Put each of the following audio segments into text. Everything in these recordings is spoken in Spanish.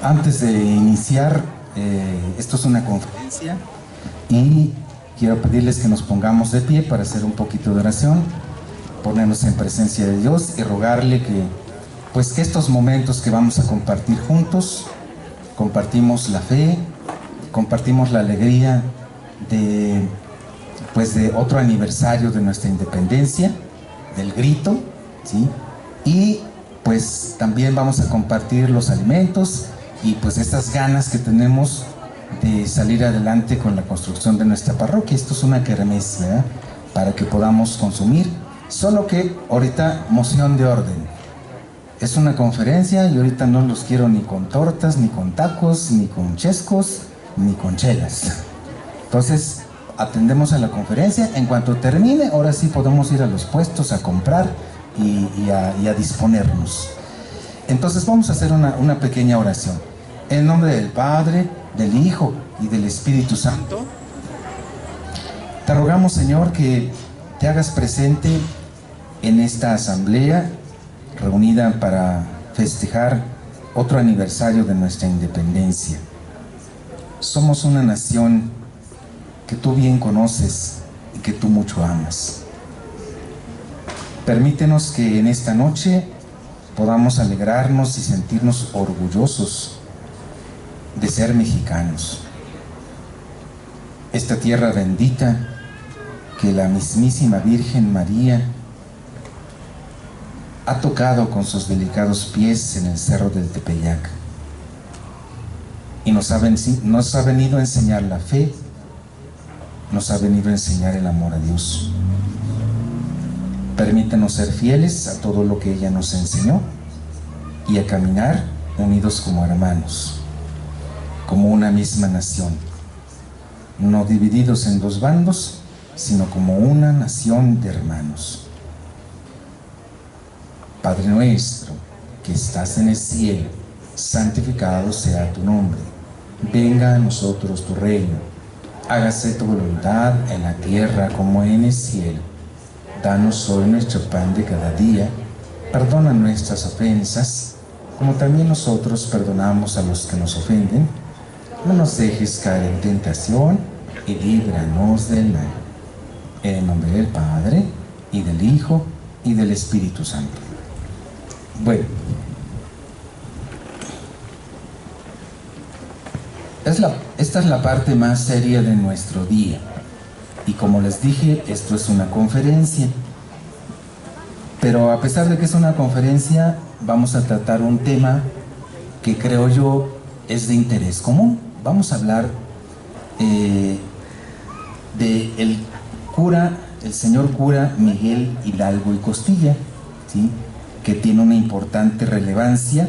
Antes de iniciar, esto es una conferencia y quiero pedirles que nos pongamos de pie para hacer un poquito de oración, ponernos en presencia de Dios y rogarle que estos momentos que vamos a compartir juntos, compartimos la fe, compartimos la alegría de otro aniversario de nuestra independencia, del grito, ¿sí? Y pues también vamos a compartir los alimentos y pues estas ganas que tenemos de salir adelante con la construcción de nuestra parroquia. Esto es una kermés, ¿verdad?, para que podamos consumir, solo que ahorita moción de orden. Es una conferencia y ahorita no los quiero ni con tortas, ni con tacos, ni con chescos, ni con chelas. Entonces atendemos a la conferencia. En cuanto termine, ahora sí podemos ir a los puestos a comprar y a disponernos. Entonces vamos a hacer una pequeña oración. En nombre del Padre, del Hijo y del Espíritu Santo, te rogamos, Señor, que te hagas presente en esta asamblea reunida para festejar otro aniversario de nuestra independencia. Somos una nación que tú bien conoces y que tú mucho amas. Permítenos que en esta noche podamos alegrarnos y sentirnos orgullosos de ser mexicanos. Esta tierra bendita que la mismísima Virgen María ha tocado con sus delicados pies en el cerro del Tepeyac y nos ha venido a enseñar la fe, nos ha venido a enseñar el amor a Dios. Permítanos ser fieles a todo lo que ella nos enseñó y a caminar unidos como hermanos, como una misma nación, no divididos en dos bandos, sino como una nación de hermanos. Padre nuestro, que estás en el cielo, santificado sea tu nombre. Venga a nosotros tu reino. Hágase tu voluntad en la tierra como en el cielo. Danos hoy nuestro pan de cada día. Perdona nuestras ofensas, como también nosotros perdonamos a los que nos ofenden. No nos dejes caer en tentación y líbranos del mal. En el nombre del Padre, y del Hijo, y del Espíritu Santo. Bueno, esta es la parte más seria de nuestro día. Y como les dije, esto es una conferencia. Pero a pesar de que es una conferencia, vamos a tratar un tema que creo yo es de interés común. Vamos a hablar del señor cura Miguel Hidalgo y Costilla, ¿sí?, que tiene una importante relevancia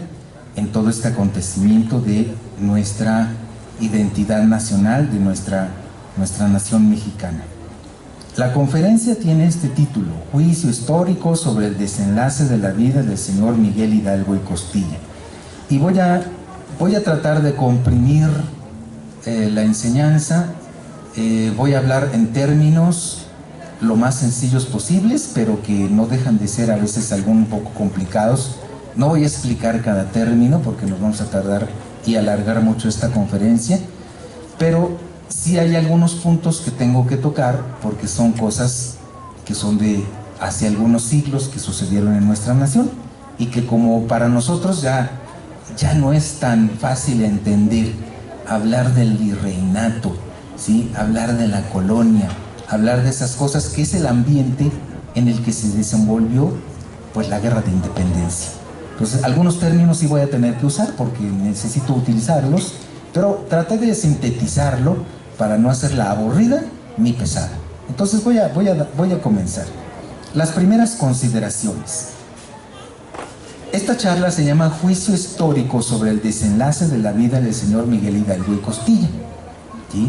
en todo este acontecimiento de nuestra identidad nacional, de nuestra nación mexicana. La conferencia tiene este título: Juicio histórico sobre el desenlace de la vida del señor Miguel Hidalgo y Costilla. Y voy a tratar de comprimir la enseñanza. Voy a hablar en términos lo más sencillos posibles, pero que no dejan de ser a veces un poco complicados. No voy a explicar cada término porque nos vamos a tardar y alargar mucho esta conferencia, pero sí hay algunos puntos que tengo que tocar porque son cosas que son de hace algunos siglos que sucedieron en nuestra nación y que como para nosotros ya no es tan fácil entender. Hablar del virreinato, ¿sí?, hablar de la colonia, hablar de esas cosas, que es el ambiente en el que se desenvolvió pues la guerra de independencia. Entonces algunos términos sí voy a tener que usar porque necesito utilizarlos, pero traté de sintetizarlo para no hacerla aburrida ni pesada. Entonces voy a comenzar. Las primeras consideraciones. Esta charla se llama Juicio histórico sobre el desenlace de la vida del señor Miguel Hidalgo y Costilla, ¿sí?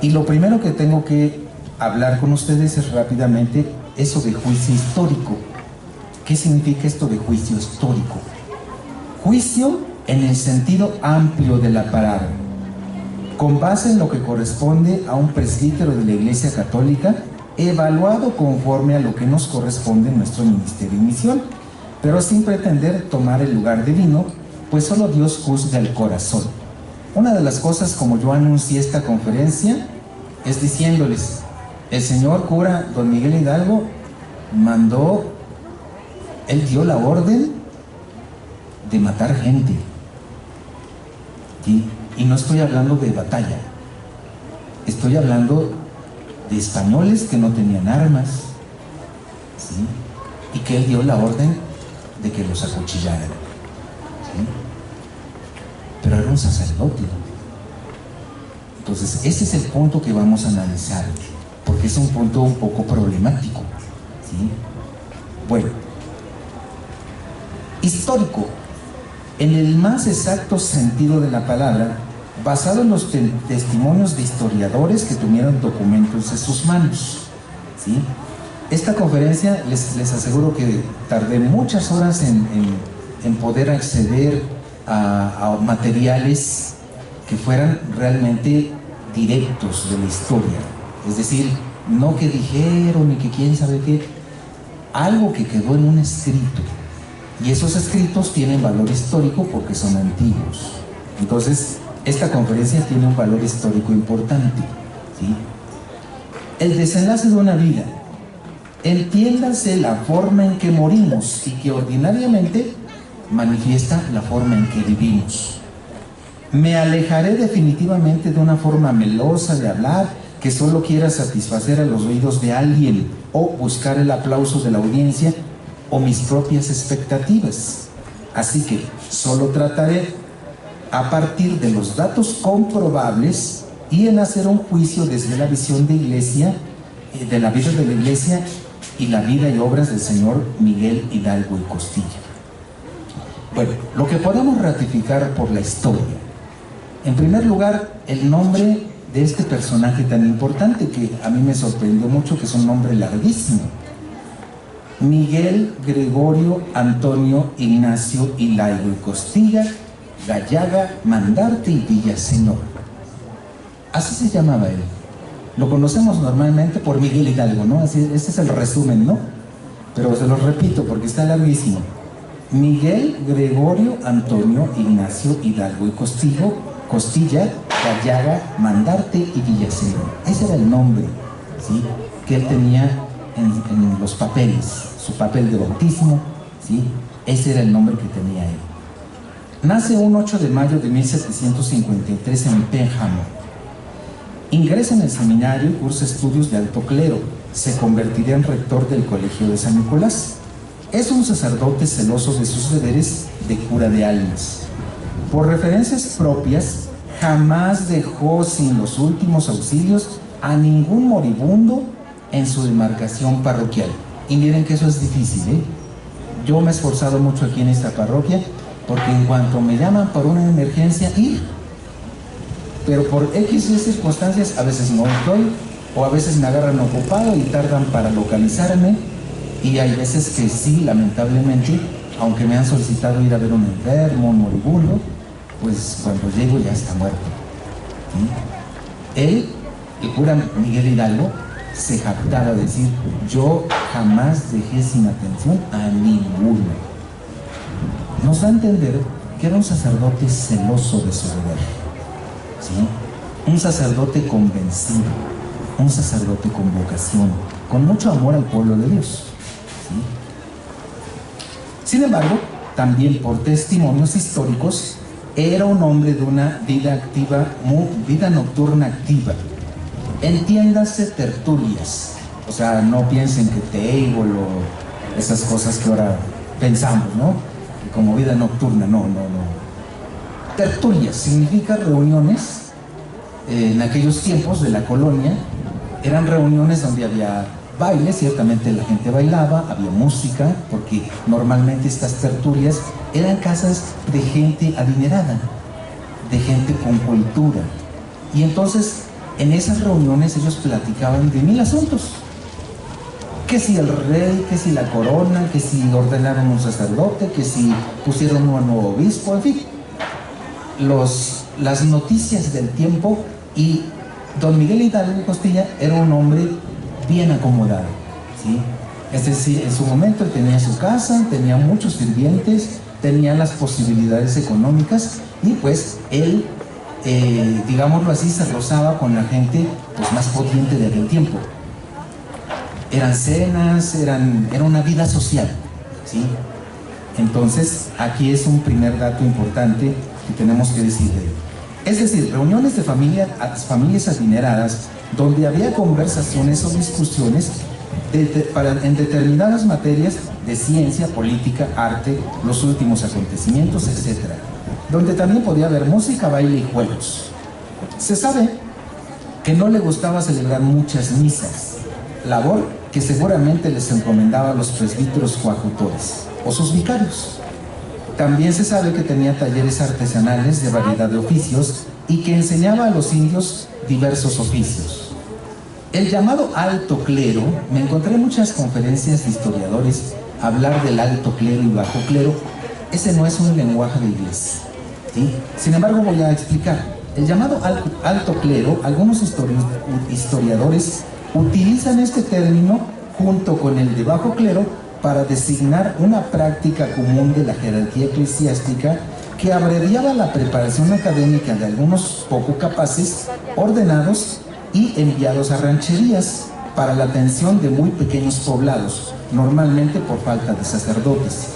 Y lo primero que tengo que hablar con ustedes es rápidamente eso de juicio histórico. ¿Qué significa esto de juicio histórico? Juicio en el sentido amplio de la palabra, con base en lo que corresponde a un presbítero de la Iglesia Católica, evaluado conforme a lo que nos corresponde en nuestro ministerio y misión, pero sin pretender tomar el lugar divino, pues solo Dios juzga el corazón. Una de las cosas, como yo anuncié esta conferencia, es diciéndoles, el señor cura don Miguel Hidalgo él dio la orden de matar gente, ¿sí? Y no estoy hablando de batalla, estoy hablando de españoles que no tenían armas, ¿sí? Y que él dio la orden de que los acuchillaran, ¿sí? Pero era un sacerdote. Entonces ese es el punto que vamos a analizar, porque es un punto un poco problemático, ¿sí? Bueno, histórico en el más exacto sentido de la palabra, basado en los testimonios de historiadores que tuvieron documentos en sus manos, ¿sí? Esta conferencia, les aseguro que tardé muchas horas en poder acceder a materiales que fueran realmente directos de la historia, es decir, no que dijeron ni que quién sabe qué, algo que quedó en un escrito, y esos escritos tienen valor histórico porque son antiguos. Entonces esta conferencia tiene un valor histórico importante, ¿sí? El desenlace de una vida, entiéndase la forma en que morimos y que ordinariamente manifiesta la forma en que vivimos. Me alejaré definitivamente de una forma melosa de hablar que solo quiera satisfacer a los oídos de alguien o buscar el aplauso de la audiencia o mis propias expectativas. Así que solo trataré a partir de los datos comprobables y en hacer un juicio desde la visión de iglesia, de la vida de la iglesia y la vida y obras del señor Miguel Hidalgo y Costilla. Bueno, lo que podemos ratificar por la historia. En primer lugar, el nombre de este personaje tan importante que a mí me sorprendió mucho, que es un nombre larguísimo. Miguel Gregorio Antonio Ignacio Hidalgo y Costilla, Gallaga, Mandarte y Villaseñor. Así se llamaba él. Lo conocemos normalmente por Miguel Hidalgo, ¿no? Así, ese es el resumen, ¿no? Pero se lo repito porque está larguísimo. Miguel Gregorio Antonio Ignacio Hidalgo y Costilla, Gallaga, Mandarte y Villaseñor. Ese era el nombre, ¿sí?, que él tenía en los papeles, su papel de bautismo, ¿sí? Ese era el nombre que tenía él. Nace un 8 de mayo de 1753 en Pénjamo. Ingresa en el seminario y cursa estudios de alto clero. Se convertirá en rector del Colegio de San Nicolás. Es un sacerdote celoso de sus deberes de cura de almas. Por referencias propias, jamás dejó sin los últimos auxilios a ningún moribundo en su demarcación parroquial. Y miren que eso es difícil, ¿eh? Yo me he esforzado mucho aquí en esta parroquia, porque en cuanto me llaman por una emergencia, ir. Pero por X circunstancias, a veces no estoy, o a veces me agarran ocupado y tardan para localizarme, y hay veces que sí, lamentablemente, aunque me han solicitado ir a ver un enfermo, un moribundo, pues cuando llego ya está muerto, ¿sí? Él, el cura Miguel Hidalgo, se jactaba de decir: yo jamás dejé sin atención a ninguno. Nos da a entender que era un sacerdote celoso de su deber, ¿sí? Un sacerdote convencido, un sacerdote con vocación, con mucho amor al pueblo de Dios, ¿sí? Sin embargo, también por testimonios históricos, era un hombre de una vida activa, vida nocturna activa. Entiéndase tertulias, o sea, no piensen que table o esas cosas que ahora pensamos, ¿no? Como vida nocturna, no. Tertulias significa reuniones. En aquellos tiempos de la colonia eran reuniones donde había baile, ciertamente la gente bailaba, había música, porque normalmente estas tertulias eran casas de gente adinerada, de gente con cultura, y entonces en esas reuniones ellos platicaban de mil asuntos, que si el rey, que si la corona, que si ordenaron un sacerdote, que si pusieron un nuevo obispo, en fin, las noticias del tiempo. Y don Miguel Hidalgo y Costilla era un hombre bien acomodado, ¿sí? Es decir, en su momento él tenía su casa, tenía muchos sirvientes, tenían las posibilidades económicas y pues él, digámoslo así, se rozaba con la gente pues más pudiente de aquel tiempo. Eran cenas, era una vida social, ¿sí? Entonces, aquí es un primer dato importante que tenemos que decir de él. Es decir, reuniones de familias adineradas donde había conversaciones o discusiones en determinadas materias de ciencia, política, arte, los últimos acontecimientos, etc. Donde también podía haber música, baile y juegos. Se sabe que no le gustaba celebrar muchas misas, labor que seguramente les encomendaba a los presbíteros coadjutores o sus vicarios. También se sabe que tenía talleres artesanales de variedad de oficios y que enseñaba a los indios diversos oficios. El llamado alto clero, me encontré en muchas conferencias de historiadores hablar del alto clero y bajo clero. Ese no es un lenguaje de iglesia, ¿sí? Sin embargo, voy a explicar. El llamado alto clero, algunos historiadores utilizan este término junto con el de bajo clero para designar una práctica común de la jerarquía eclesiástica que abreviaba la preparación académica de algunos poco capaces, ordenados y enviados a rancherías para la atención de muy pequeños poblados, normalmente por falta de sacerdotes.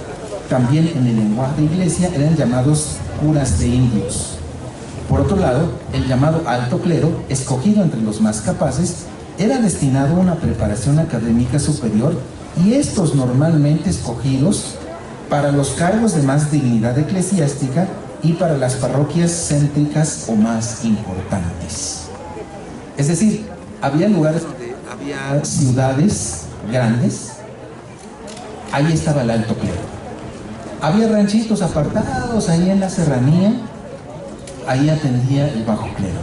También en el lenguaje de iglesia eran llamados curas de indios. Por otro lado, el llamado alto clero, escogido entre los más capaces, era destinado a una preparación académica superior y estos normalmente escogidos para los cargos de más dignidad eclesiástica y para las parroquias céntricas o más importantes. Es decir, había lugares donde había ciudades grandes, ahí estaba el alto clero. Había ranchitos apartados ahí en la serranía, ahí atendía el bajo clero.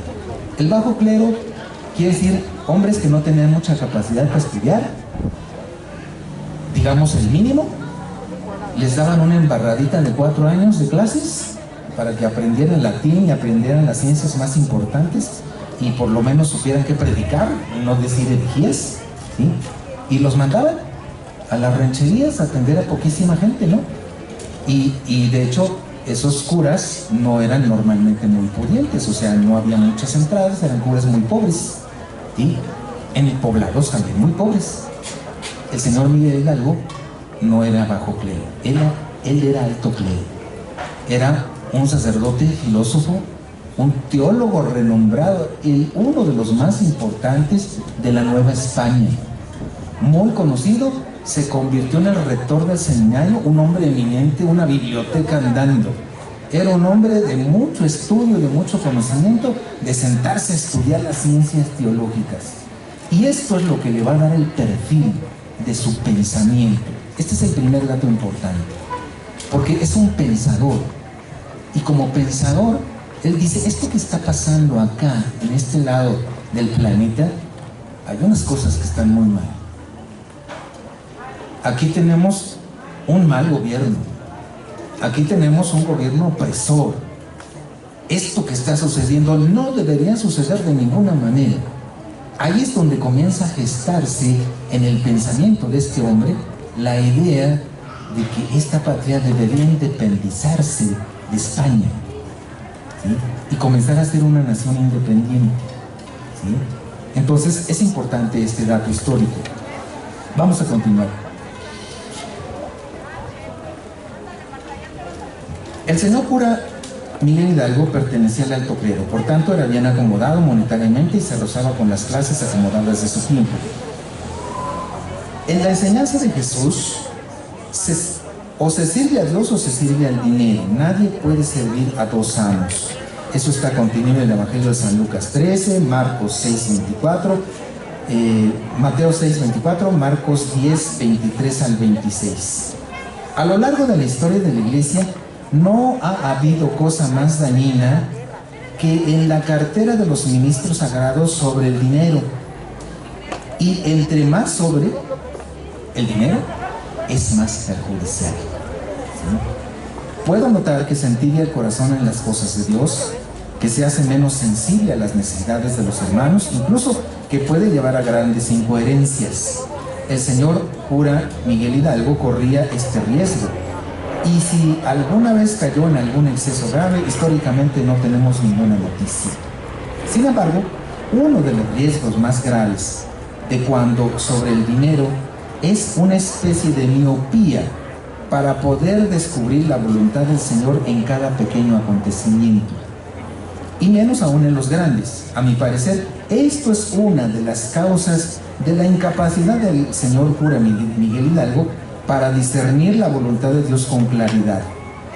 El bajo clero quiere decir hombres que no tenían mucha capacidad para estudiar, digamos el mínimo, les daban una embarradita de 4 años de clases para que aprendieran latín y aprendieran las ciencias más importantes y por lo menos supieran qué predicar, no decir herejías, ¿sí? Y los mandaban a las rancherías a atender a poquísima gente, ¿no? Y de hecho esos curas no eran normalmente muy pudientes, o sea, no había muchas entradas, eran curas muy pobres, ¿sí? En poblados también muy pobres. El señor Miguel Hidalgo no era bajo clero, él era alto clero. Era un sacerdote, filósofo, un teólogo renombrado, uno de los más importantes de la Nueva España. Muy conocido, se convirtió en el rector del seminario, un hombre eminente, una biblioteca andando. Era un hombre de mucho estudio, de mucho conocimiento, de sentarse a estudiar las ciencias teológicas. Y esto es lo que le va a dar el perfil de su pensamiento. Este es el primer dato importante, porque es un pensador. Y como pensador, él dice, esto que está pasando acá, en este lado del planeta, hay unas cosas que están muy mal. Aquí tenemos un mal gobierno. Aquí tenemos un gobierno opresor. Esto que está sucediendo no debería suceder de ninguna manera. Ahí es donde comienza a gestarse en el pensamiento de este hombre la idea de que esta patria debería independizarse de España, ¿sí? Y comenzar a ser una nación independiente, ¿sí? Entonces es importante este dato histórico. Vamos a continuar. El señor cura Miguel Hidalgo pertenecía al alto clero, por tanto era bien acomodado monetariamente y se rozaba con las clases acomodadas de su tiempo. En la enseñanza de Jesús, o se sirve a Dios o se sirve al dinero. Nadie puede servir a dos amos. Eso está contenido en el Evangelio de San Lucas 13, Marcos 6:24, Mateo 6:24, Marcos 10:23 al 26. A lo largo de la historia de la Iglesia, no ha habido cosa más dañina que en la cartera de los ministros sagrados sobre el dinero. Y entre más sobre el dinero, es más perjudicial, ¿sí? Puedo notar que se entibia el corazón en las cosas de Dios, que se hace menos sensible a las necesidades de los hermanos, incluso que puede llevar a grandes incoherencias. El señor cura Miguel Hidalgo corría este riesgo y si alguna vez cayó en algún exceso grave, históricamente no tenemos ninguna noticia. Sin embargo, uno de los riesgos más graves de cuando sobre el dinero es una especie de miopía para poder descubrir la voluntad del Señor en cada pequeño acontecimiento, y menos aún en los grandes. A mi parecer, esto es una de las causas de la incapacidad del señor cura Miguel Hidalgo para discernir la voluntad de Dios con claridad.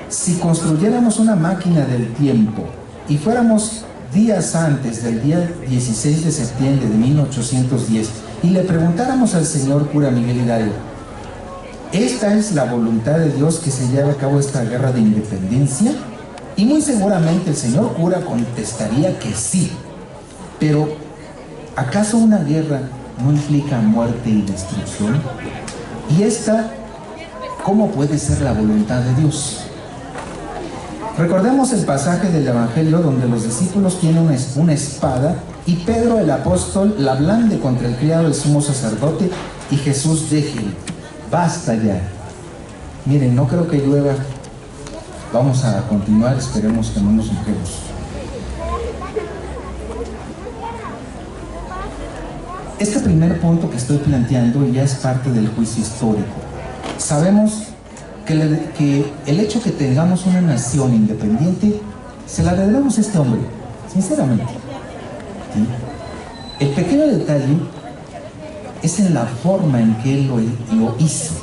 Si construyéramos una máquina del tiempo y fuéramos días antes del día 16 de septiembre de 1810 y le preguntáramos al señor cura Miguel Hidalgo, ¿esta es la voluntad de Dios que se lleve a cabo esta guerra de independencia? Y muy seguramente el señor cura contestaría que sí. Pero, ¿acaso una guerra no implica muerte y destrucción? ¿Y esta, cómo puede ser la voluntad de Dios? Recordemos el pasaje del Evangelio donde los discípulos tienen una espada y Pedro el apóstol la blande contra el criado del sumo sacerdote y Jesús déjelo. Basta ya. Miren, no creo que llueva. Vamos a continuar, esperemos que no nos mojemos. Este primer punto que estoy planteando ya es parte del juicio histórico. Sabemos que el hecho que tengamos una nación independiente se la debemos a este hombre, sinceramente. ¿Sí? El pequeño detalle es en la forma en que él lo hizo,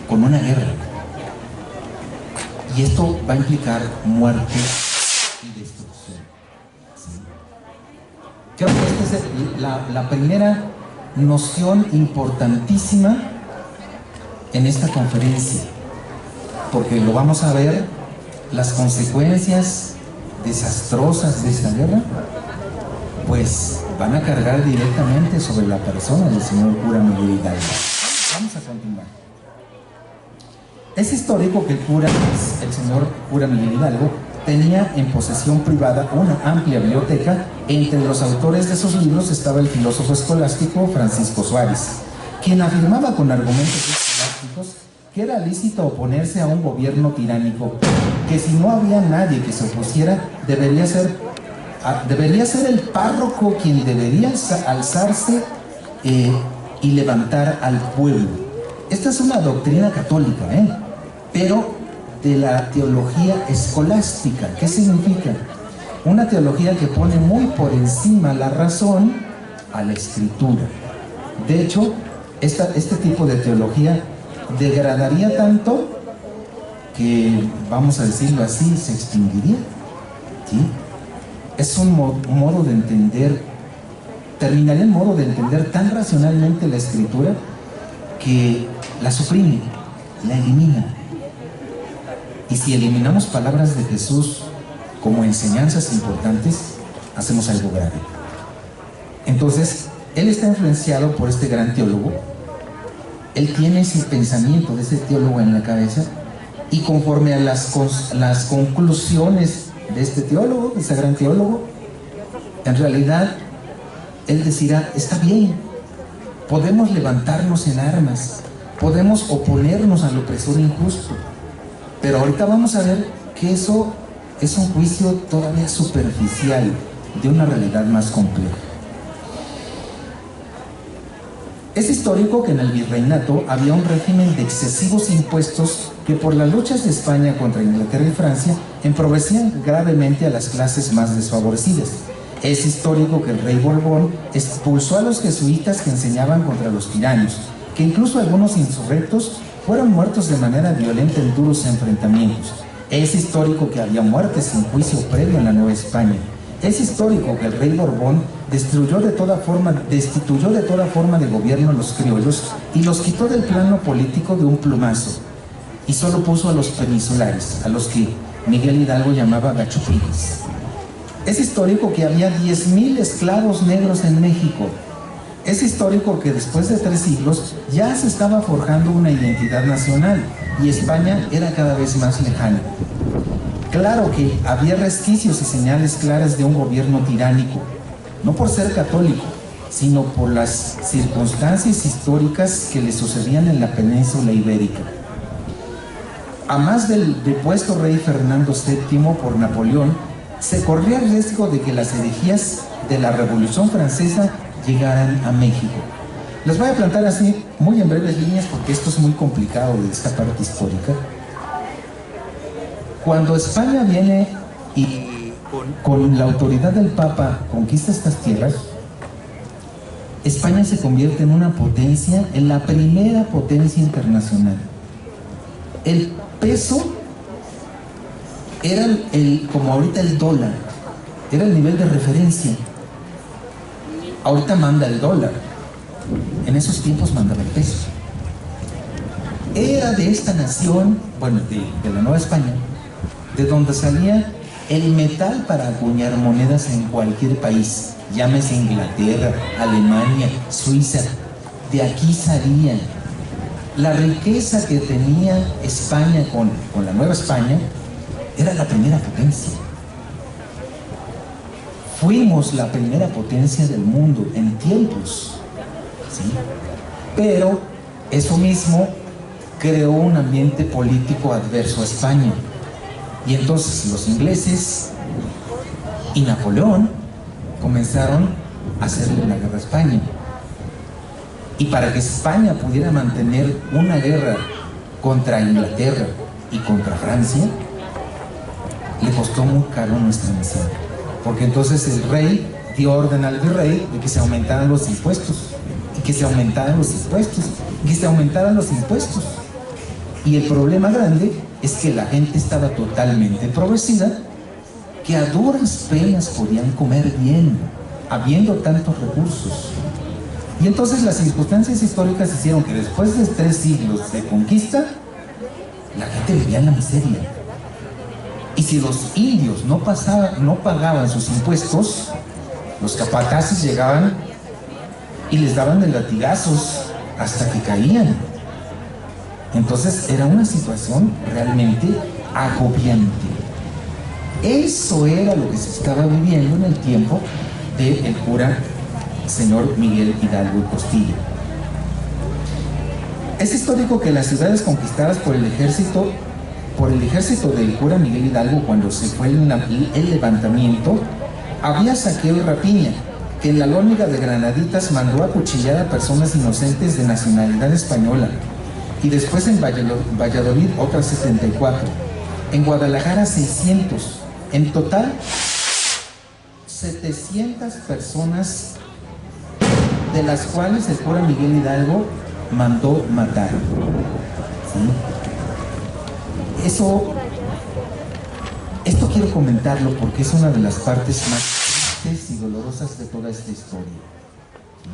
con una guerra. Y esto va a implicar muerte y destrucción. ¿Sí? Creo que esta es la primera noción importantísima en esta conferencia, porque lo vamos a ver, las consecuencias desastrosas de esta guerra, pues van a cargar directamente sobre la persona del señor cura Miguel Hidalgo. Vamos a continuar. Es histórico que el señor cura Miguel Hidalgo tenía en posesión privada una amplia biblioteca. Entre los autores de esos libros estaba el filósofo escolástico Francisco Suárez, quien afirmaba con argumentos escolásticos que era lícito oponerse a un gobierno tiránico, que si no había nadie que se opusiera, debería ser el párroco quien debería alzarse y levantar al pueblo. Esta es una doctrina católica, pero de la teología escolástica. ¿Qué significa? Una teología que pone muy por encima la razón a la escritura. De hecho, este tipo de teología degradaría tanto que, vamos a decirlo así, se extinguiría. ¿Sí? Es un modo de entender, terminaría el modo de entender tan racionalmente la escritura que la suprime, la elimina. Y si eliminamos palabras de Jesús como enseñanzas importantes, hacemos algo grave. Entonces, él está influenciado por este gran teólogo. Él tiene ese pensamiento de ese teólogo en la cabeza, y conforme a las conclusiones de este teólogo, de ese gran teólogo, en realidad él decirá, está bien, podemos levantarnos en armas, podemos oponernos al opresor injusto, pero ahorita vamos a ver que eso es un juicio todavía superficial de una realidad más compleja. Es histórico que en el virreinato había un régimen de excesivos impuestos que por las luchas de España contra Inglaterra y Francia empobrecían gravemente a las clases más desfavorecidas. Es histórico que el rey Borbón expulsó a los jesuitas que enseñaban contra los tiranos, que incluso algunos insurrectos fueron muertos de manera violenta en duros enfrentamientos. Es histórico que había muertes sin juicio previo en la Nueva España. Es histórico que el rey Borbón destituyó de toda forma de gobierno a los criollos y los quitó del plano político de un plumazo, y solo puso a los peninsulares, a los que Miguel Hidalgo llamaba gachupines. Es histórico que había 10,000 esclavos negros en México. Es histórico que después de 3 siglos ya se estaba forjando una identidad nacional y España era cada vez más lejana. Claro que había resquicios y señales claras de un gobierno tiránico, no por ser católico, sino por las circunstancias históricas que le sucedían en la península ibérica. a más del depuesto rey Fernando VII por Napoleón, se corría el riesgo de que las herejías de la Revolución Francesa llegaran a México. Les voy a plantar así, muy en breves líneas, porque esto es muy complicado de esta parte histórica. Cuando España viene y con la autoridad del Papa conquista estas tierras, España se convierte en una potencia, en la primera potencia internacional. El peso era como ahorita el dólar, era el nivel de referencia. Ahorita manda el dólar, en esos tiempos mandaba el peso. Era de esta nación, bueno, de la Nueva España, de donde salía el metal para acuñar monedas en cualquier país, llámese Inglaterra, Alemania, Suiza. De aquí salía la riqueza que tenía España con la Nueva España. Era la primera potencia. Fuimos la primera potencia del mundo en tiempos, ¿sí? Pero eso mismo creó un ambiente político adverso a España. Y entonces los ingleses y Napoleón comenzaron a hacerle la guerra a España. Y para que España pudiera mantener una guerra contra Inglaterra y contra Francia, le costó muy caro nuestra nación. Porque entonces el rey dio orden al virrey de que se aumentaran los impuestos, y que se aumentaran los impuestos, y que se aumentaran los impuestos. Y el problema grande es que la gente estaba totalmente empobrecida, que a duras penas podían comer bien, habiendo tantos recursos. Y entonces las circunstancias históricas hicieron que después de 3 siglos de conquista, la gente vivía en la miseria. Y si los indios no pagaban sus impuestos, los capataces llegaban y les daban de latigazos hasta que caían. Entonces era una situación realmente agobiante. Eso era lo que se estaba viviendo en el tiempo del cura señor Miguel Hidalgo y Costilla. Es histórico que las ciudades conquistadas por el ejército del cura Miguel Hidalgo, cuando se fue el levantamiento, había saqueo y rapiña, que en la Alhóndiga de Granaditas mandó a acuchillar a personas inocentes de nacionalidad española, y después en Valladolid otras 74, en Guadalajara 600, en total 700 personas, de las cuales el cura Miguel Hidalgo mandó matar. ¿Sí? Esto quiero comentarlo porque es una de las partes más tristes y dolorosas de toda esta historia. ¿Sí?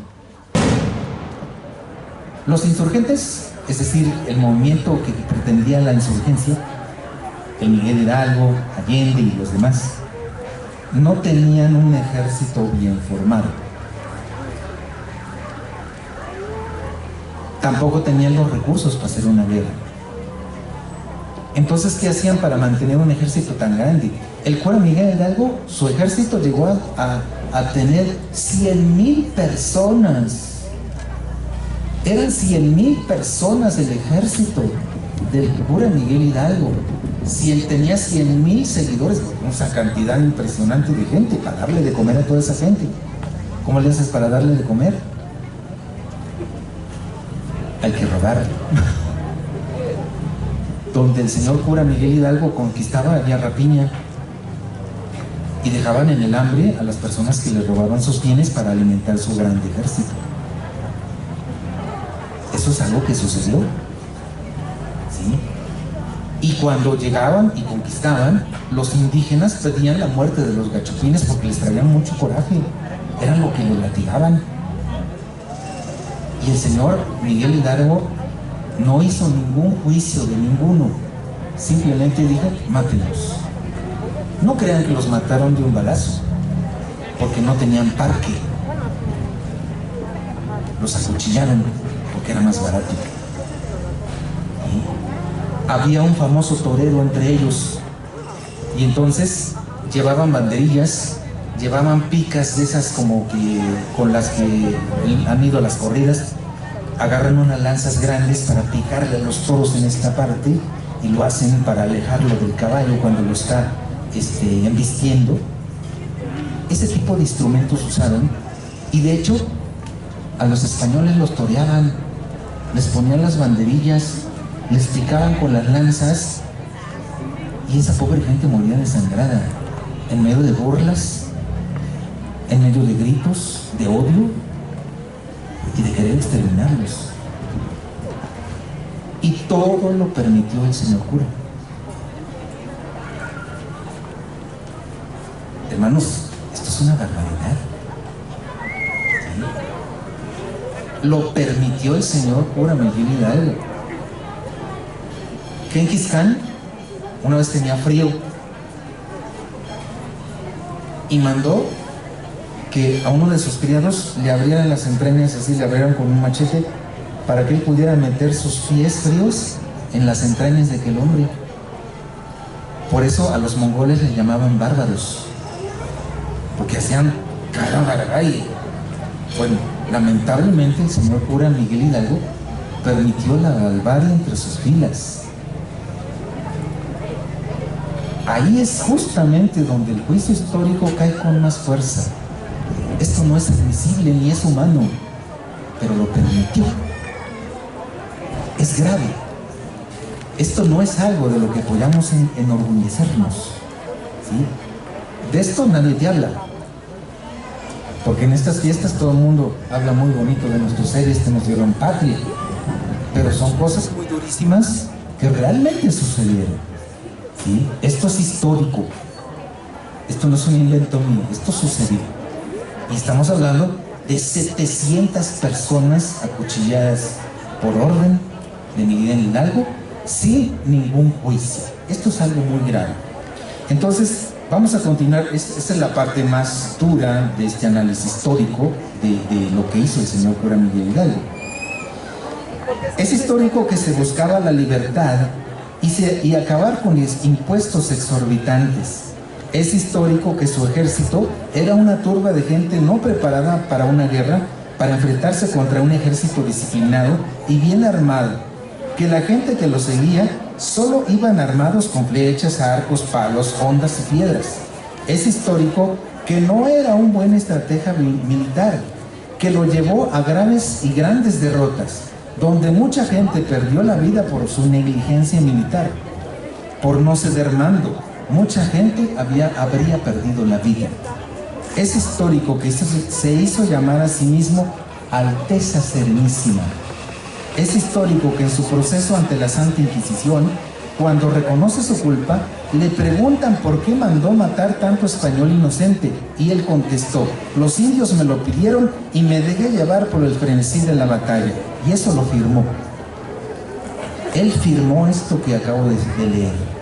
Los insurgentes, es decir, el movimiento que pretendía la insurgencia, el Miguel Hidalgo, Allende y los demás, no tenían un ejército bien formado. Tampoco tenían los recursos para hacer una guerra. Entonces, ¿qué hacían para mantener un ejército tan grande? El cura Miguel Hidalgo, su ejército llegó a tener 100,000 personas. Eran 100,000 personas el ejército del cura Miguel Hidalgo. Si él tenía 100,000 seguidores, una cantidad impresionante de gente para darle de comer a toda esa gente. ¿Cómo le haces para darle de comer? Hay que robar. Donde el señor cura Miguel Hidalgo conquistaba, había rapiña, y dejaban en el hambre a las personas que le robaban sus bienes para alimentar su grande ejército. Eso es algo que sucedió, ¿sí? Y cuando llegaban y conquistaban, los indígenas pedían la muerte de los gachupines porque les traían mucho coraje, eran lo que los latigaban. Y el señor Miguel Hidalgo no hizo ningún juicio de ninguno, simplemente dijo: mátenlos. No crean que los mataron de un balazo, porque no tenían parque. Los acuchillaron porque era más barato. ¿Sí? Había un famoso torero entre ellos, y entonces llevaban banderillas, llevaban picas de esas como que con las que han ido a las corridas. Agarran unas lanzas grandes para picarle a los toros en esta parte y lo hacen para alejarlo del caballo cuando lo está embistiendo. Ese tipo de instrumentos usaron, y de hecho a los españoles los toreaban, les ponían las banderillas, les picaban con las lanzas, y esa pobre gente moría desangrada, en medio de burlas, en medio de gritos, de odio y de querer exterminarlos. Y todo lo permitió el señor cura. Hermanos, esto es una barbaridad. ¿Sí? Lo permitió el señor cura Miguel Hidalgo. Genghis Khan una vez tenía frío y mandó que a uno de sus criados le abrieran las entrañas, así le abrieron con un machete, para que él pudiera meter sus pies fríos en las entrañas de aquel hombre. Por eso a los mongoles les llamaban bárbaros, porque hacían caragaray. Bueno, lamentablemente el señor cura Miguel Hidalgo permitió la barbarie entre sus filas. Ahí es justamente donde el juicio histórico cae con más fuerza. Esto no es admisible ni es humano, pero lo permitió. Es grave. Esto no es algo de lo que podamos enorgullecernos, ¿sí? De esto nadie te habla, porque en estas fiestas todo el mundo habla muy bonito de nuestros seres que nos dieron patria, pero son cosas muy durísimas que realmente sucedieron, ¿sí? Esto es histórico, esto no es un invento mío, esto sucedió. Y estamos hablando de 700 personas acuchilladas por orden de Miguel Hidalgo sin ningún juicio. Esto es algo muy grave. Entonces, vamos a continuar. Esta es la parte más dura de este análisis histórico de lo que hizo el señor cura Miguel Hidalgo. Es histórico que se buscaba la libertad y acabar con los impuestos exorbitantes. Es histórico que su ejército era una turba de gente no preparada para una guerra, para enfrentarse contra un ejército disciplinado y bien armado, que la gente que lo seguía solo iban armados con flechas, arcos, palos, hondas y piedras. Es histórico que no era un buen estratega militar, que lo llevó a graves y grandes derrotas, donde mucha gente perdió la vida por su negligencia militar, por no ceder mando. Mucha gente habría perdido la vida. Es histórico que se hizo llamar a sí mismo Alteza Serenísima. Es histórico que en su proceso ante la Santa Inquisición, cuando reconoce su culpa, le preguntan por qué mandó matar tanto español inocente, y él contestó: los indios me lo pidieron y me dejé llevar por el frenesí de la batalla. Y eso lo firmó. Él firmó esto que acabo de leer.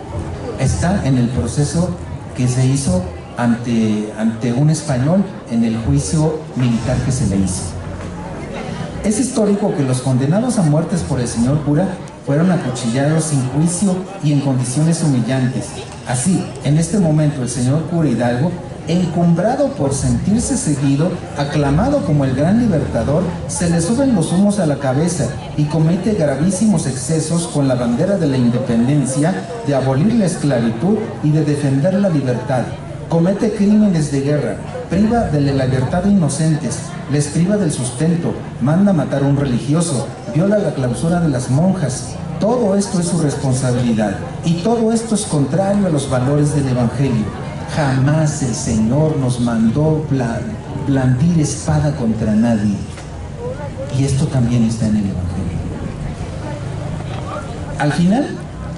Está en el proceso que se hizo ante un español en el juicio militar que se le hizo. Es histórico que los condenados a muertes por el señor cura fueron acuchillados sin juicio y en condiciones humillantes. Así, en este momento el señor cura Hidalgo, encumbrado por sentirse seguido, aclamado como el gran libertador, se le suben los humos a la cabeza y comete gravísimos excesos con la bandera de la independencia, de abolir la esclavitud y de defender la libertad. Comete crímenes de guerra, priva de la libertad a inocentes, les priva del sustento, manda matar a un religioso, viola la clausura de las monjas. Todo esto es su responsabilidad y todo esto es contrario a los valores del Evangelio. Jamás el Señor nos mandó blandir espada contra nadie. Y esto también está en el Evangelio. Al final,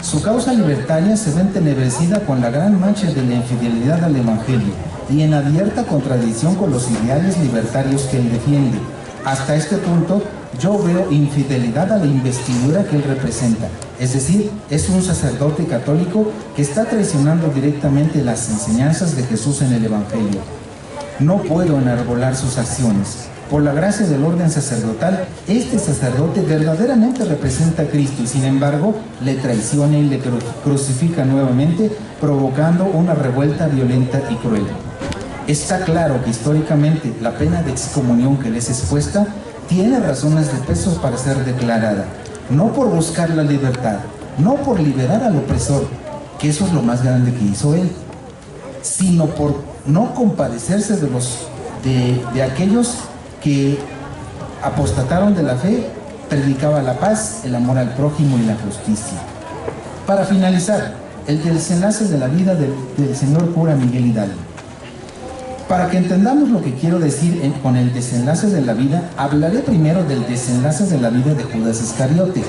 su causa libertaria se ve entenebrecida con la gran mancha de la infidelidad al Evangelio y en abierta contradicción con los ideales libertarios que él defiende. Hasta este punto, yo veo infidelidad a la investidura que él representa. Es decir, es un sacerdote católico que está traicionando directamente las enseñanzas de Jesús en el Evangelio. No puedo enarbolar sus acciones. Por la gracia del orden sacerdotal, este sacerdote verdaderamente representa a Cristo y sin embargo le traiciona y le crucifica nuevamente, provocando una revuelta violenta y cruel. Está claro que históricamente la pena de excomunión que les es expuesta tiene razones de peso para ser declarada, no por buscar la libertad, no por liberar al opresor, que eso es lo más grande que hizo él, sino por no compadecerse de aquellos que apostataron de la fe. Predicaba la paz, el amor al prójimo y la justicia. Para finalizar, el desenlace de la vida del señor cura Miguel Hidalgo. Para que entendamos lo que quiero decir con el desenlace de la vida, hablaré primero del desenlace de la vida de Judas Iscariote.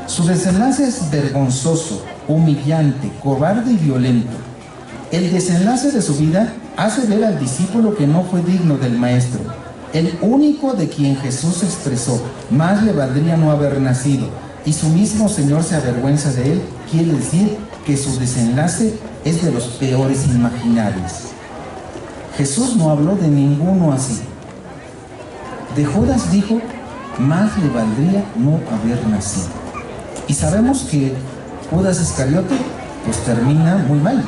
Su desenlace es vergonzoso, humillante, cobarde y violento. El desenlace de su vida hace ver al discípulo que no fue digno del Maestro, el único de quien Jesús expresó: más le valdría no haber nacido, y su mismo Señor se avergüenza de él. Quiere decir que su desenlace es de los peores imaginables. Jesús no habló de ninguno así. De Judas dijo: más le valdría no haber nacido. Y sabemos que Judas Iscariote pues termina muy mal,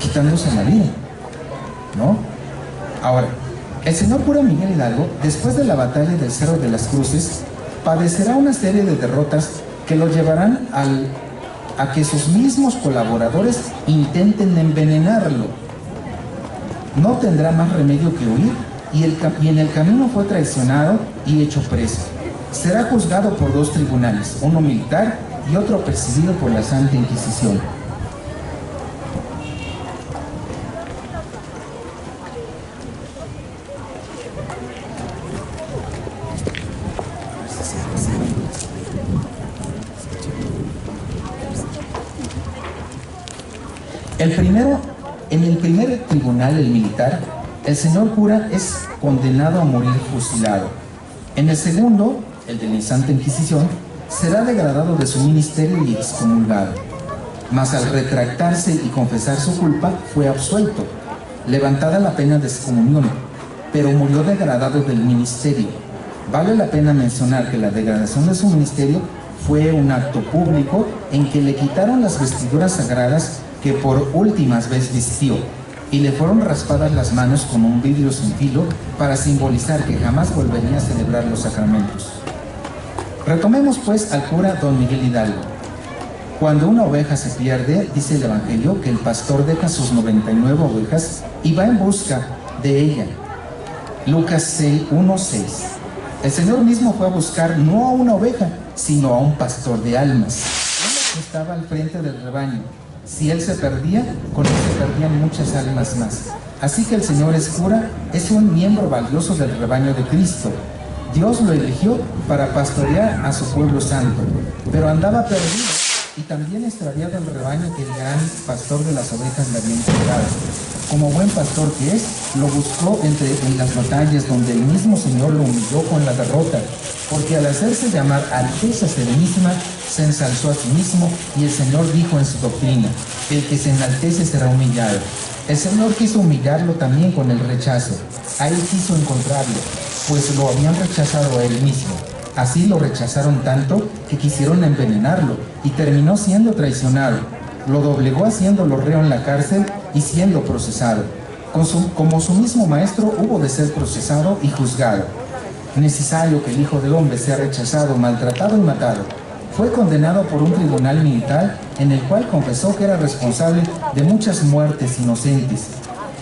quitándose la vida, ¿no? Ahora, el señor cura Miguel Hidalgo, después de la batalla del Cerro de las Cruces, padecerá una serie de derrotas que lo llevarán a que sus mismos colaboradores intenten envenenarlo. No tendrá más remedio que huir, y en el camino fue traicionado y hecho preso. Será juzgado por 2 tribunales, uno militar y otro presidido por la Santa Inquisición. En el primer tribunal, el militar, el señor cura es condenado a morir fusilado. En el segundo, el de la Santa Inquisición, será degradado de su ministerio y excomulgado. Mas al retractarse y confesar su culpa, fue absuelto, levantada la pena de excomunión, pero murió degradado del ministerio. Vale la pena mencionar que la degradación de su ministerio fue un acto público en que le quitaron las vestiduras sagradas que por últimas vez vistió, y le fueron raspadas las manos con un vidrio sin filo para simbolizar que jamás volvería a celebrar los sacramentos. Retomemos pues al cura don Miguel Hidalgo. Cuando una oveja se pierde, dice el Evangelio que el pastor deja sus 99 ovejas y va en busca de ella. Lucas 1:6. El Señor mismo fue a buscar no a una oveja, sino a un pastor de almas. Él estaba al frente del rebaño. Si él se perdía, con él se perdían muchas almas más. Así que el Señor es cura, es un miembro valioso del rebaño de Cristo. Dios lo eligió para pastorear a su pueblo santo, pero andaba perdido y también extraviado el rebaño que el gran pastor de las ovejas le había entregado. Como buen pastor que es, lo buscó en las batallas donde el mismo Señor lo humilló con la derrota, porque al hacerse llamar Alteza Serenísima, se ensalzó a sí mismo, y el Señor dijo en su doctrina: el que se enaltece será humillado. El Señor quiso humillarlo también con el rechazo. A él quiso encontrarlo, pues lo habían rechazado a él mismo. Así lo rechazaron tanto que quisieron envenenarlo, y terminó siendo traicionado. Lo doblegó haciéndolo reo en la cárcel y siendo procesado. Como su mismo maestro, hubo de ser procesado y juzgado. Necesario que el Hijo del Hombre sea rechazado, maltratado y matado. Fue condenado por un tribunal militar en el cual confesó que era responsable de muchas muertes inocentes.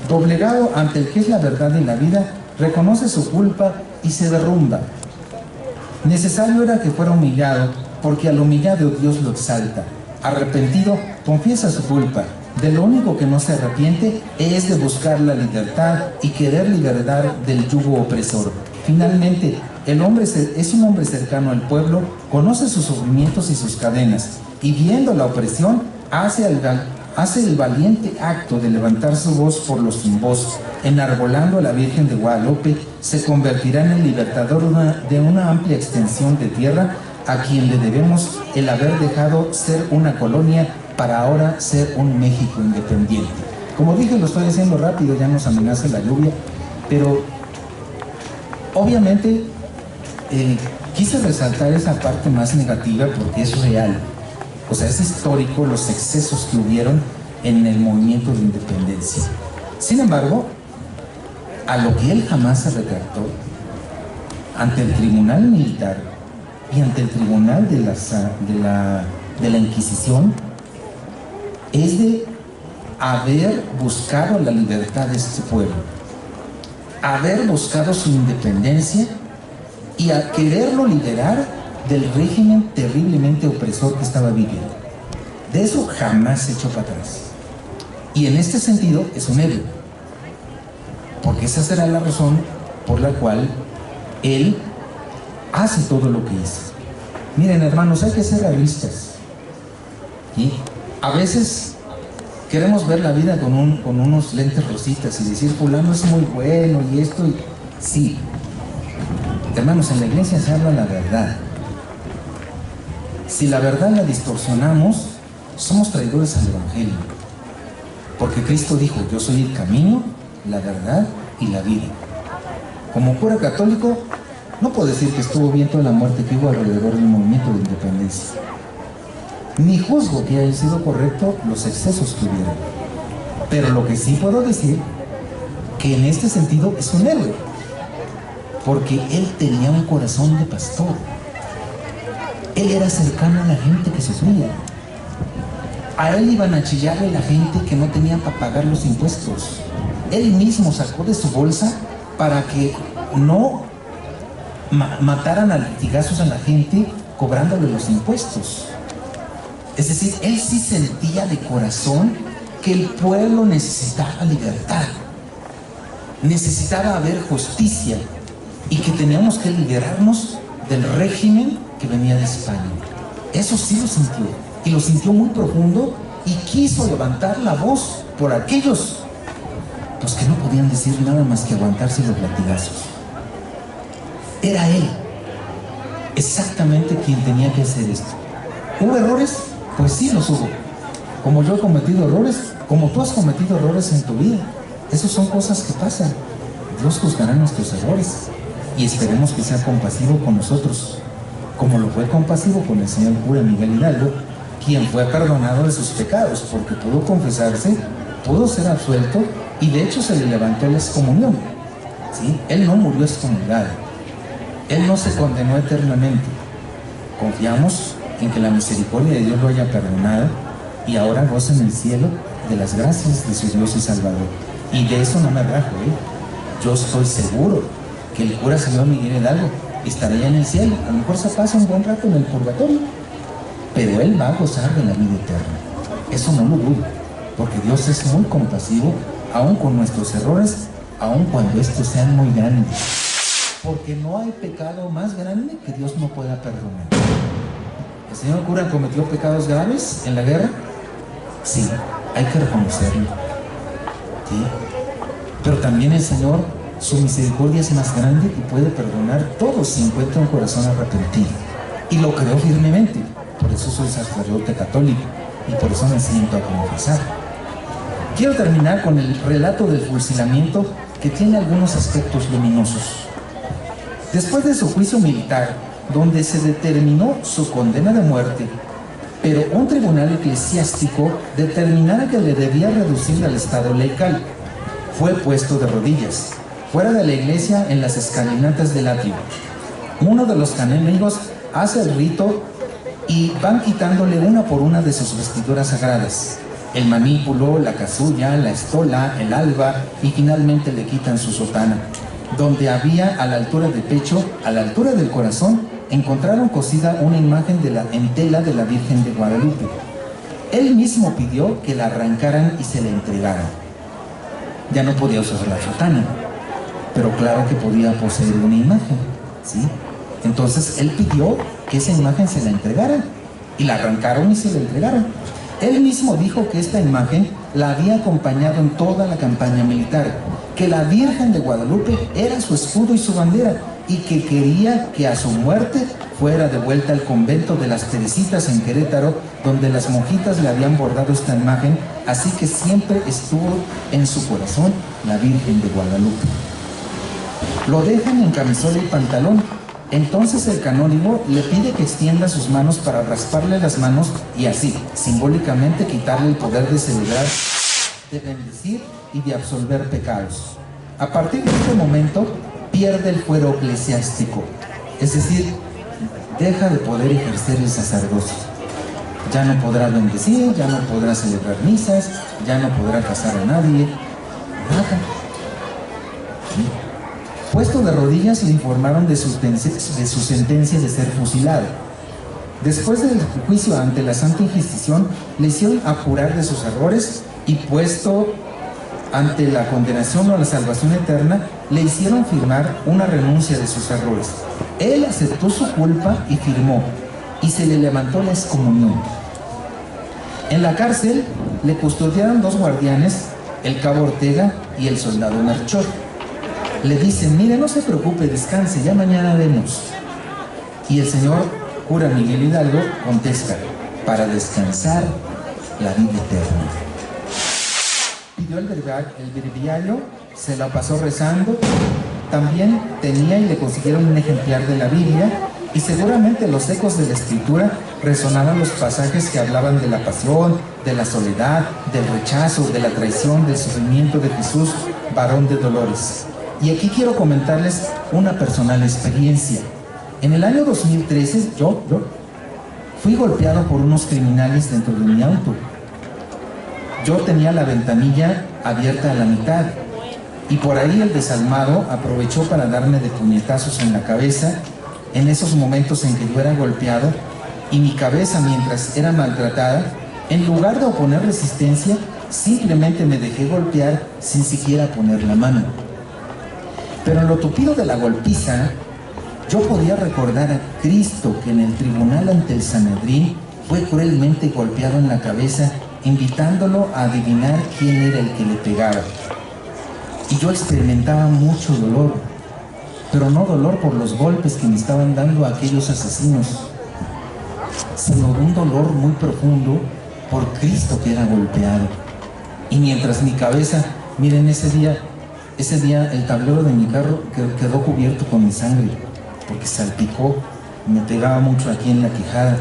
Doblegado ante el que es la verdad y la vida, reconoce su culpa y se derrumba. Necesario era que fuera humillado, porque al humillado Dios lo exalta. Arrepentido, confiesa su culpa. De lo único que no se arrepiente es de buscar la libertad y querer liberar del yugo opresor. Finalmente, el hombre es un hombre cercano al pueblo, conoce sus sufrimientos y sus cadenas, y viendo la opresión, hace el valiente acto de levantar su voz por los sin voz. Enarbolando a la Virgen de Guadalupe, se convertirá en el libertador de una amplia extensión de tierra, a quien le debemos el haber dejado ser una colonia para ahora ser un México independiente. Como dije, lo estoy haciendo rápido, ya nos amenaza la lluvia, pero obviamente quise resaltar esa parte más negativa porque es real. O sea, es histórico los excesos que hubieron en el movimiento de independencia. Sin embargo, a lo que él jamás se retractó ante el tribunal militar, y ante el tribunal de la Inquisición es de haber buscado la libertad de este pueblo, haber buscado su independencia y a quererlo liberar del régimen terriblemente opresor que estaba viviendo. De eso jamás se echó para atrás. Y en este sentido es un héroe, porque esa será la razón por la cual él hace todo lo que hizo. Miren, hermanos, hay que ser realistas, ¿sí? A veces queremos ver la vida con unos lentes rositas y decir, fulano es muy bueno y esto, y... sí. Hermanos, en la iglesia se habla la verdad. Si la verdad la distorsionamos, somos traidores al evangelio. Porque Cristo dijo, yo soy el camino, la verdad y la vida. Como cura católico, no puedo decir que estuvo bien toda la muerte que hubo alrededor del movimiento de independencia. Ni juzgo que haya sido correcto los excesos que hubieron. Pero lo que sí puedo decir, que en este sentido es un héroe. Porque él tenía un corazón de pastor. Él era cercano a la gente que sufría. A él iban a chillarle la gente que no tenía para pagar los impuestos. Él mismo sacó de su bolsa para que no mataran a latigazos a la gente cobrándole los impuestos. Es decir, él sí sentía de corazón que el pueblo necesitaba libertad, necesitaba haber justicia y que teníamos que liberarnos del régimen que venía de España. Eso sí lo sintió, y lo sintió muy profundo, y quiso levantar la voz por aquellos los que no podían decir nada más que aguantarse los latigazos. Era él exactamente quien tenía que hacer esto. ¿Hubo errores? Pues sí los hubo. Como yo he cometido errores, como tú has cometido errores en tu vida. Esas son cosas que pasan. Dios juzgará nuestros errores y esperemos que sea compasivo con nosotros, como lo fue compasivo con el señor cura Miguel Hidalgo, quien fue perdonado de sus pecados porque pudo confesarse, pudo ser absuelto y de hecho se le levantó la excomunión, ¿sí? Él no murió excomulgado, él no se condenó eternamente. Confiamos en que la misericordia de Dios lo haya perdonado y ahora goza en el cielo de las gracias de su Dios y Salvador. Y de eso no me rajo, yo estoy seguro que el cura señor Miguel Hidalgo estará ya en el cielo. A lo mejor se pasa un buen rato en el purgatorio, pero él va a gozar de la vida eterna. Eso no lo dudo, porque Dios es muy compasivo, aun con nuestros errores, aun cuando estos sean muy grandes. Porque no hay pecado más grande que Dios no pueda perdonar. ¿El señor cura cometió pecados graves en la guerra? Sí, hay que reconocerlo, ¿sí? Pero también el Señor, su misericordia es más grande y puede perdonar todo si encuentra un corazón arrepentido. Y lo creo firmemente. Por eso soy sacerdote católico y por eso me siento a confesar. Quiero terminar con el relato del fusilamiento, que tiene algunos aspectos luminosos. Después de su juicio militar, donde se determinó su condena de muerte, pero un tribunal eclesiástico determinara que le debía reducir al estado laical, fue puesto de rodillas, fuera de la iglesia en las escalinatas del atrio. Uno de los canónigos hace el rito y van quitándole una por una de sus vestiduras sagradas, el manípulo, la casulla, la estola, el alba, y finalmente le quitan su sotana, donde había a la altura del pecho, a la altura del corazón, encontraron cosida una imagen en tela de la Virgen de Guadalupe. Él mismo pidió que la arrancaran y se la entregaran. Ya no podía usar la sotana, pero claro que podía poseer una imagen, ¿sí? Entonces él pidió que esa imagen se la entregaran, y la arrancaron y se la entregaron. Él mismo dijo que esta imagen la había acompañado en toda la campaña militar, que la Virgen de Guadalupe era su escudo y su bandera, y que quería que a su muerte fuera devuelta al convento de las Teresitas en Querétaro, donde las monjitas le habían bordado esta imagen, así que siempre estuvo en su corazón la Virgen de Guadalupe. Lo dejan en camisola y pantalón. Entonces el canónigo le pide que extienda sus manos para rasparle las manos y así, simbólicamente, quitarle el poder de celebrar, de bendecir y de absolver pecados. A partir de este momento pierde el fuero eclesiástico, es decir, deja de poder ejercer el sacerdocio. Ya no podrá bendecir, ya no podrá celebrar misas, ya no podrá casar a nadie, nada. ¿Sí? Puesto de rodillas, le informaron de su sentencia de ser fusilado. Después del juicio ante la Santa Inquisición, le hicieron apurar de sus errores y puesto ante la condenación o la salvación eterna, le hicieron firmar una renuncia de sus errores. Él aceptó su culpa y firmó, y se le levantó la excomunión. En la cárcel le custodiaron 2 guardianes, el cabo Ortega y el soldado Melchor. Le dicen: mire, no se preocupe, descanse, ya mañana vemos. Y el señor cura Miguel Hidalgo contesta: para descansar la vida eterna. Pidió el breviario, se la pasó rezando. También tenía y le consiguieron un ejemplar de la Biblia, y seguramente los ecos de la escritura resonaban los pasajes que hablaban de la pasión, de la soledad, del rechazo, de la traición, del sufrimiento de Jesús, varón de dolores. Y aquí quiero comentarles una personal experiencia. En el año 2013, yo fui golpeado por unos criminales dentro de mi auto. Yo tenía la ventanilla abierta a la mitad, y por ahí el desalmado aprovechó para darme de puñetazos en la cabeza, en esos momentos en que yo era golpeado, y mi cabeza, mientras era maltratada, en lugar de oponer resistencia, simplemente me dejé golpear sin siquiera poner la mano. Pero en lo tupido de la golpiza, yo podía recordar a Cristo, que en el tribunal ante el Sanedrín fue cruelmente golpeado en la cabeza, invitándolo a adivinar quién era el que le pegaba. Y yo experimentaba mucho dolor, pero no dolor por los golpes que me estaban dando aquellos asesinos, sino un dolor muy profundo por Cristo que era golpeado. Y mientras mi cabeza, miren, ese día el tablero de mi carro quedó cubierto con mi sangre, porque salpicó, me pegaba mucho aquí en la quijada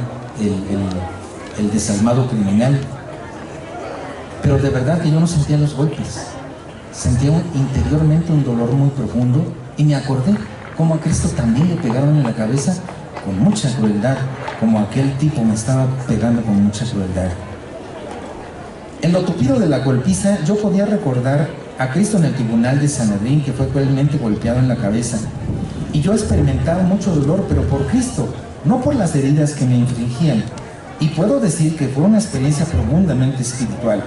el desalmado criminal. Pero de verdad que yo no sentía los golpes, sentía interiormente un dolor muy profundo, y me acordé cómo a Cristo también le pegaron en la cabeza con mucha crueldad, como aquel tipo me estaba pegando con mucha crueldad. En lo tupido de la golpiza, yo podía recordar a Cristo en el tribunal de Sanedrín, que fue cruelmente golpeado en la cabeza, y yo experimentaba mucho dolor, pero por Cristo, no por las heridas que me infligían. Y puedo decir que fue una experiencia profundamente espiritual.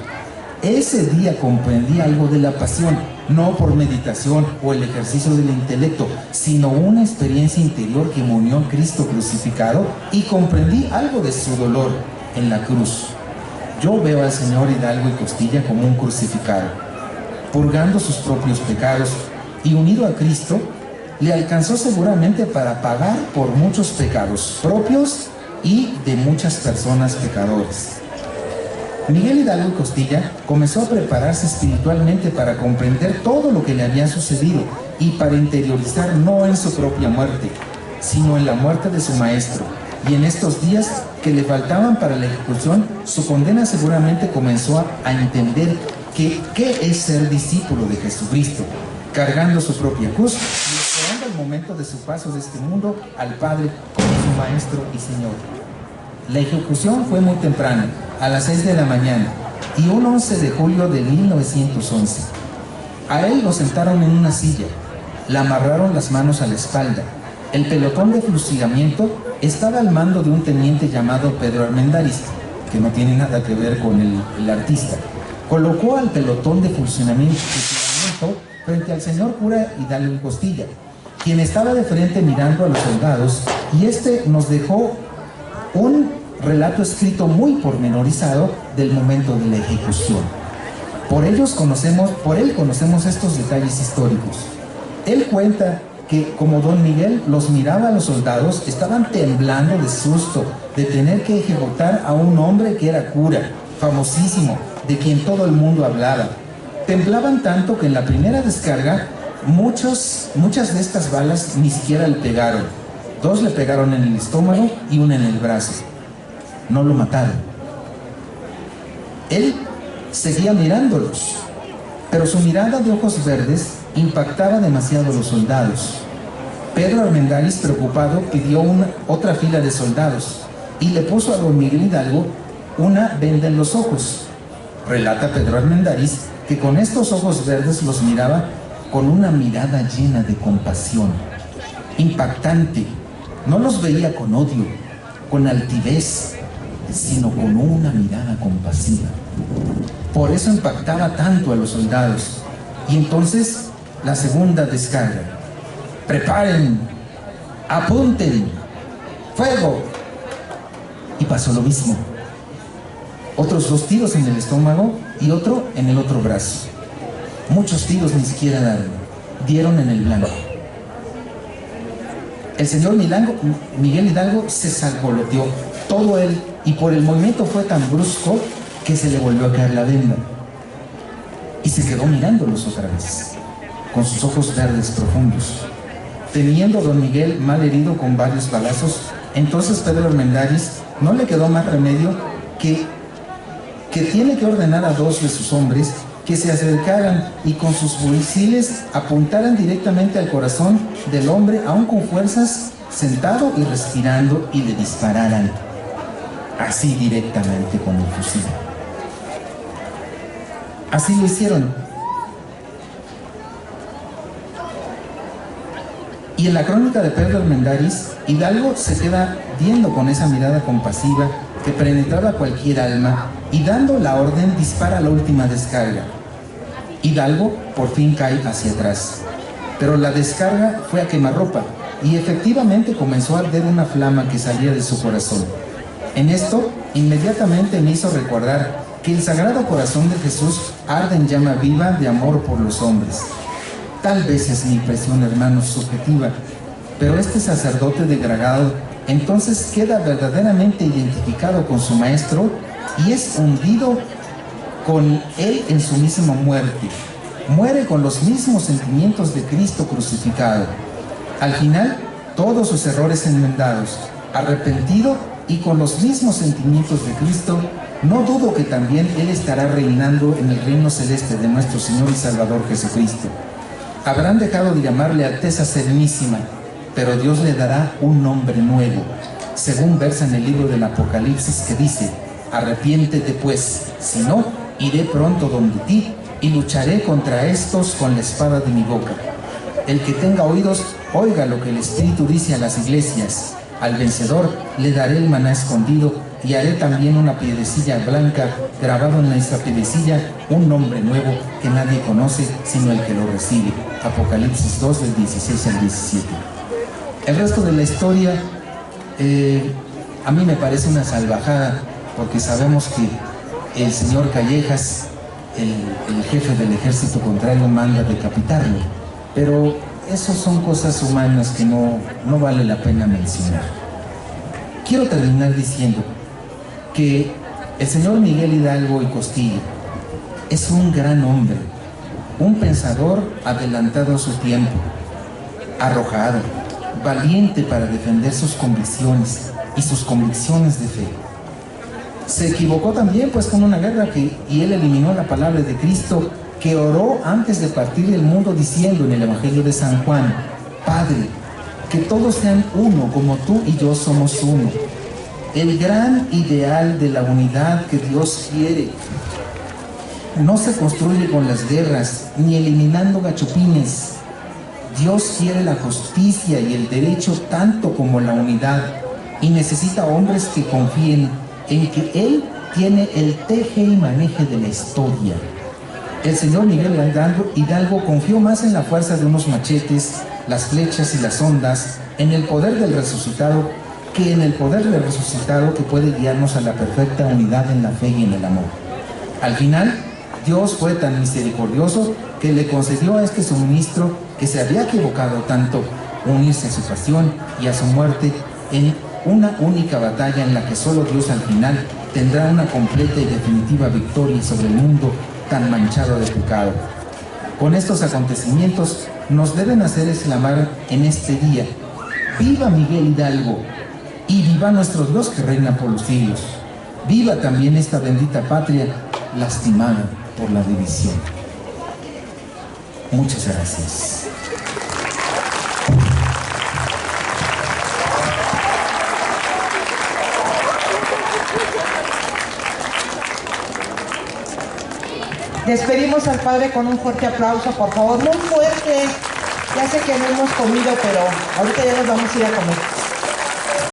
Ese día comprendí algo de la pasión, no por meditación o el ejercicio del intelecto, sino una experiencia interior que me unió a Cristo crucificado, y comprendí algo de su dolor en la cruz. Yo veo al señor Hidalgo y Costilla como un crucificado, purgando sus propios pecados, y unido a Cristo, le alcanzó seguramente para pagar por muchos pecados propios y de muchas personas pecadoras. Miguel Hidalgo y Costilla comenzó a prepararse espiritualmente para comprender todo lo que le había sucedido, y para interiorizar no en su propia muerte, sino en la muerte de su maestro. Y en estos días que le faltaban para la ejecución, su condena seguramente comenzó a entender qué es ser discípulo de Jesucristo, cargando su propia cruz y esperando el momento de su paso de este mundo al Padre como su Maestro y Señor. La ejecución fue muy temprana, a las 6 de la mañana, y un 11 de julio de 1911. A él lo sentaron en una silla, le amarraron las manos a la espalda. El pelotón de fusilamiento estaba al mando de un teniente llamado Pedro Armendáriz, que no tiene nada que ver con el artista. Colocó al pelotón de fusilamiento frente al señor cura Hidalgo y Costilla, quien estaba de frente mirando a los soldados, y este nos dejó un relato escrito muy pormenorizado del momento de la ejecución. Por él conocemos estos detalles históricos. Él cuenta que como don Miguel los miraba a los soldados, estaban temblando de susto de tener que ejecutar a un hombre que era cura, famosísimo, de quien todo el mundo hablaba. Temblaban tanto que en la primera descarga muchas de estas balas ni siquiera le pegaron. 2 le pegaron en el estómago y 1 en el brazo. No lo mataron. Él seguía mirándolos, pero su mirada de ojos verdes impactaba demasiado a los soldados. Pedro Armendáriz, preocupado, pidió otra fila de soldados y le puso a don Miguel Hidalgo una venda en los ojos. Relata Pedro Armendáriz que con estos ojos verdes los miraba con una mirada llena de compasión, impactante. No los veía con odio, con altivez, sino con una mirada compasiva. Por eso impactaba tanto a los soldados. Y entonces la segunda descarga: preparen, apunten, fuego. Y pasó lo mismo. Otros 2 tiros en el estómago y otro en el otro brazo. Muchos tiros ni siquiera dieron en el blanco. El señor Miguel Hidalgo se salvoloteó, todo él, y por el movimiento fue tan brusco que se le volvió a caer la venda. Y se quedó mirándolos otra vez, con sus ojos verdes profundos. Teniendo don Miguel mal herido con varios balazos, entonces Pedro Armendáriz no le quedó más remedio que tiene que ordenar a 2 de sus hombres que se acercaran y con sus fusiles apuntaran directamente al corazón del hombre, aún con fuerzas, sentado y respirando, y le dispararan así directamente con el fusil. Así lo hicieron. Y en la crónica de Pedro Armendáriz, Hidalgo se queda viendo con esa mirada compasiva que penetraba cualquier alma, y dando la orden dispara la última descarga. Hidalgo por fin cae hacia atrás, pero la descarga fue a quemarropa y efectivamente comenzó a arder una flama que salía de su corazón. En esto inmediatamente me hizo recordar que el Sagrado Corazón de Jesús arde en llama viva de amor por los hombres. Tal vez es mi impresión, hermanos, subjetiva, pero este sacerdote degradado entonces queda verdaderamente identificado con su maestro y es hundido con él en su misma muerte. Muere con los mismos sentimientos de Cristo crucificado. Al final, todos sus errores enmendados, arrepentido y con los mismos sentimientos de Cristo, no dudo que también él estará reinando en el reino celeste de nuestro Señor y Salvador Jesucristo. Habrán dejado de llamarle Alteza Serenísima, pero Dios le dará un nombre nuevo, según versa en el libro del Apocalipsis, que dice: arrepiéntete pues, si no, iré pronto donde ti y lucharé contra estos con la espada de mi boca. El que tenga oídos, oiga lo que el Espíritu dice a las iglesias. Al vencedor le daré el maná escondido y haré también una piedrecilla blanca, grabado en esa piedrecilla un nombre nuevo que nadie conoce sino el que lo recibe. Apocalipsis 2, del 16 al 17. El resto de la historia a mí me parece una salvajada, porque sabemos que el señor Callejas, el jefe del ejército contrario, manda decapitarlo, pero esas son cosas humanas que no vale la pena mencionar. Quiero terminar diciendo que el señor Miguel Hidalgo y Costilla es un gran hombre, un pensador adelantado a su tiempo, arrojado, valiente para defender sus convicciones y sus convicciones de fe. Se equivocó también pues con una guerra y él eliminó la palabra de Cristo, que oró antes de partir del mundo diciendo en el Evangelio de San Juan: Padre, que todos sean uno como tú y yo somos uno. El gran ideal de la unidad que Dios quiere no se construye con las guerras ni eliminando gachupines. Dios quiere la justicia y el derecho tanto como la unidad, y necesita hombres que confíen en que Él tiene el teje y maneje de la historia. El señor Miguel Hidalgo confió más en la fuerza de unos machetes, las flechas y las ondas, en el poder del resucitado, que en el poder del resucitado que puede guiarnos a la perfecta unidad en la fe y en el amor. Al final, Dios fue tan misericordioso que le concedió a este su ministro, que se había equivocado tanto, unirse a su pasión y a su muerte en una única batalla en la que solo Dios al final tendrá una completa y definitiva victoria sobre el mundo tan manchado de pecado. Con estos acontecimientos nos deben hacer exclamar en este día: ¡viva Miguel Hidalgo! Y viva nuestro Dios que reina por los siglos. Viva también esta bendita patria lastimada por la división. Muchas gracias. Despedimos al Padre con un fuerte aplauso, por favor, muy fuerte. Ya sé que no hemos comido, pero ahorita ya nos vamos a ir a comer.